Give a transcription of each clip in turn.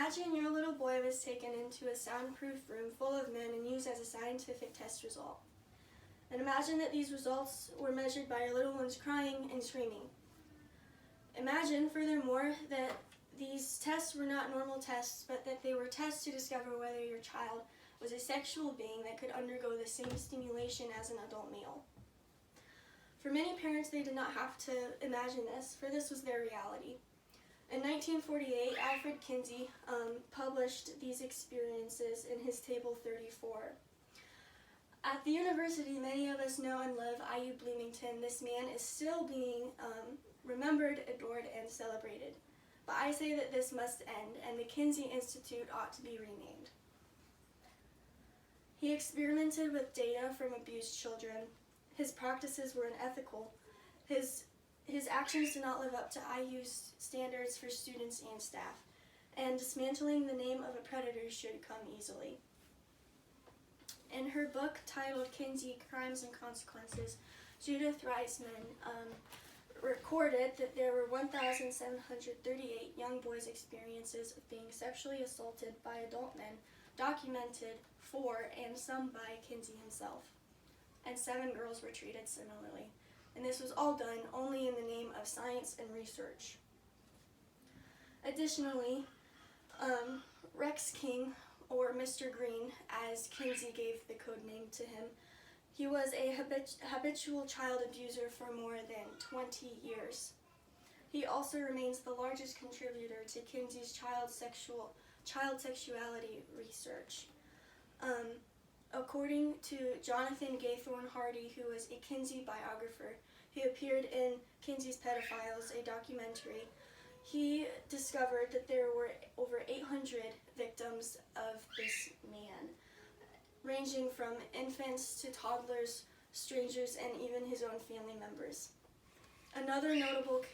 Imagine your little boy was taken into a soundproof room full of men and used as a scientific test result. And imagine that these results were measured by your little ones crying and screaming. Imagine, furthermore, that these tests were not normal tests, but that they were tests to discover whether your child was a sexual being that could undergo the same stimulation as an adult male. For many parents, they did not have to imagine this, for this was their reality. In 1948, Alfred Kinsey published these experiences in his Table 34. At the university many of us know and love, I.U. Bloomington, this man is still being remembered, adored, and celebrated. But I say that this must end, and the Kinsey Institute ought to be renamed. He experimented with data from abused children. His practices were unethical. His actions did not live up to IU's standards for students and staff, and dismantling the name of a predator should come easily. In her book titled Kinsey, Crimes and Consequences, Judith Reisman recorded that there were 1,738 young boys' experiences of being sexually assaulted by adult men, documented for and some by Kinsey himself. And 7 girls were treated similarly. And this was all done only in the name of science and research. Additionally, Rex King, or Mr. Green, as Kinsey gave the code name to him, he was a habitual child abuser for more than 20 years. He also remains the largest contributor to Kinsey's child sexuality research. According to Jonathan Gaythorne Hardy, who was a Kinsey biographer, who appeared in Kinsey's Pedophiles, a documentary, he discovered that there were over 800 victims of this man, ranging from infants to toddlers, strangers, and even his own family members. Another notable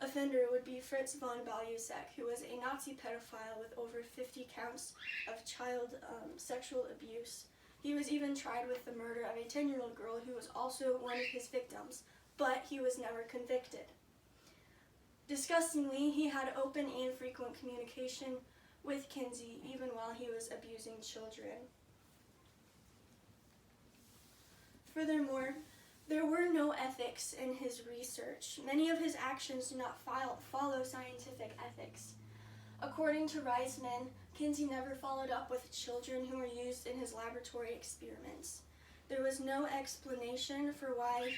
offender would be Fritz von Balusek, who was a Nazi pedophile with over 50 counts of child sexual abuse. He was even tried with the murder of a 10-year-old girl who was also one of his victims, but he was never convicted. Disgustingly, he had open and frequent communication with Kinsey even while he was abusing children. Furthermore, there were no ethics in his research. Many of his actions do not follow scientific ethics. According to Reisman, Kinsey never followed up with children who were used in his laboratory experiments. There was no explanation for why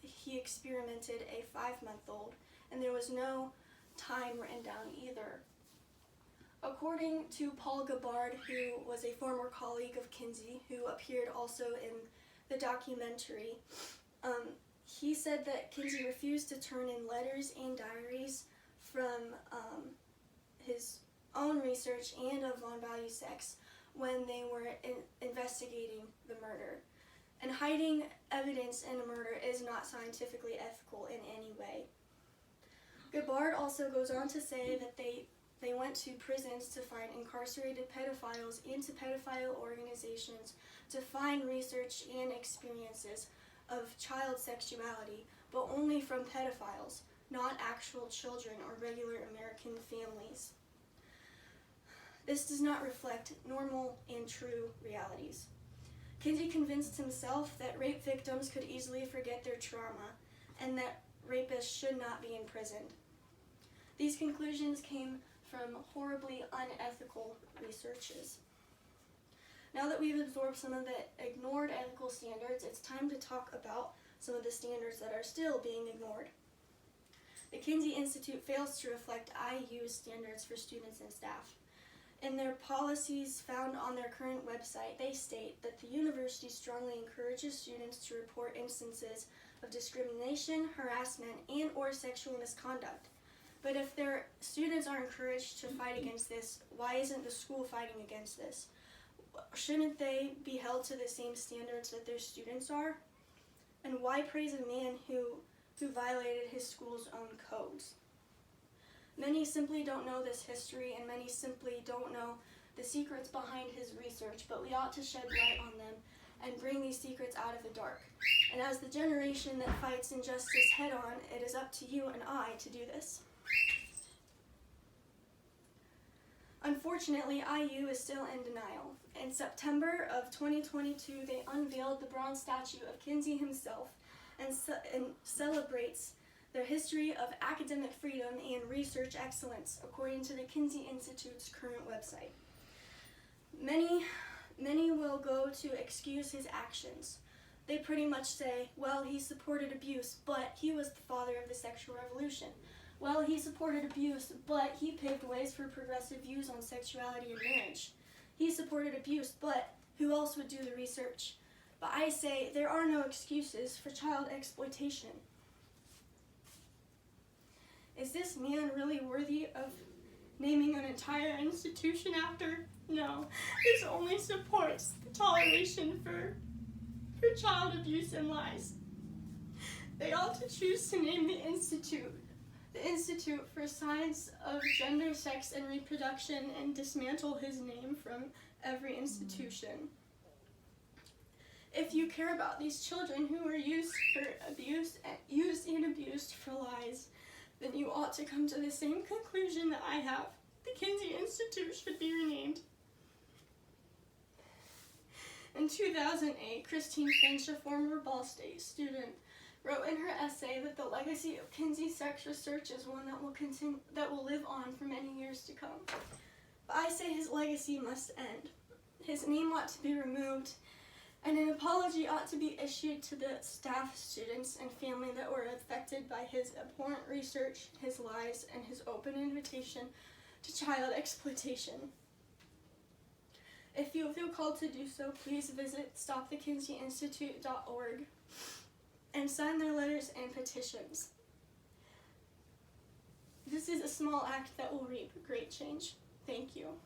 he experimented a 5-month-old, and there was no time written down either. According to Paul Gabbard, who was a former colleague of Kinsey, who appeared also in the documentary, he said that Kinsey refused to turn in letters and diaries from his own research and of von Balusek's when they were investigating the murder. And hiding evidence in a murder is not scientifically ethical in any way. Gabbard also goes on to say that they went to prisons to find incarcerated pedophiles and to pedophile organizations to find research and experiences of child sexuality, but only from pedophiles, not actual children or regular American families. This does not reflect normal and true realities. Kinsey convinced himself that rape victims could easily forget their trauma and that rapists should not be imprisoned. These conclusions came from horribly unethical researches. Now that we've absorbed some of the ignored ethical standards, it's time to talk about some of the standards that are still being ignored. The Kinsey Institute fails to reflect IU's standards for students and staff. In their policies found on their current website, they state that the university strongly encourages students to report instances of discrimination, harassment, and or sexual misconduct. But if their students are encouraged to fight against this, why isn't the school fighting against this? Shouldn't they be held to the same standards that their students are? And why praise a man who violated his school's own codes? Many simply don't know this history, and many simply don't know the secrets behind his research, but we ought to shed light on them and bring these secrets out of the dark. And as the generation that fights injustice head-on, it is up to you and I to do this. Unfortunately, IU is still in denial. In September of 2022, they unveiled the bronze statue of Kinsey himself and celebrates their history of academic freedom and research excellence, according to the Kinsey Institute's current website. Many will go to excuse his actions. They pretty much say, well, he supported abuse, but he was the father of the sexual revolution. Well, he supported abuse, but he paved ways for progressive views on sexuality and marriage. He supported abuse, but who else would do the research? But I say there are no excuses for child exploitation. Is this man really worthy of naming an entire institution after? No, this only supports the toleration for child abuse and lies. They ought to choose to name the Institute for Science of Gender, Sex, and Reproduction, and dismantle his name from every institution. If you care about these children who were used and abused for lies, then you ought to come to the same conclusion that I have. The Kinsey Institute should be renamed. In 2008, Christine Finch, a former Ball State student, wrote in her essay that the legacy of Kinsey's sex research is one that will live on for many years to come. But I say his legacy must end. His name ought to be removed, and an apology ought to be issued to the staff, students, and family that were affected by his abhorrent research, his lies, and his open invitation to child exploitation. If you feel called to do so, please visit stopthekinseyinstitute.org and sign their letters and petitions. This is a small act that will reap great change. Thank you.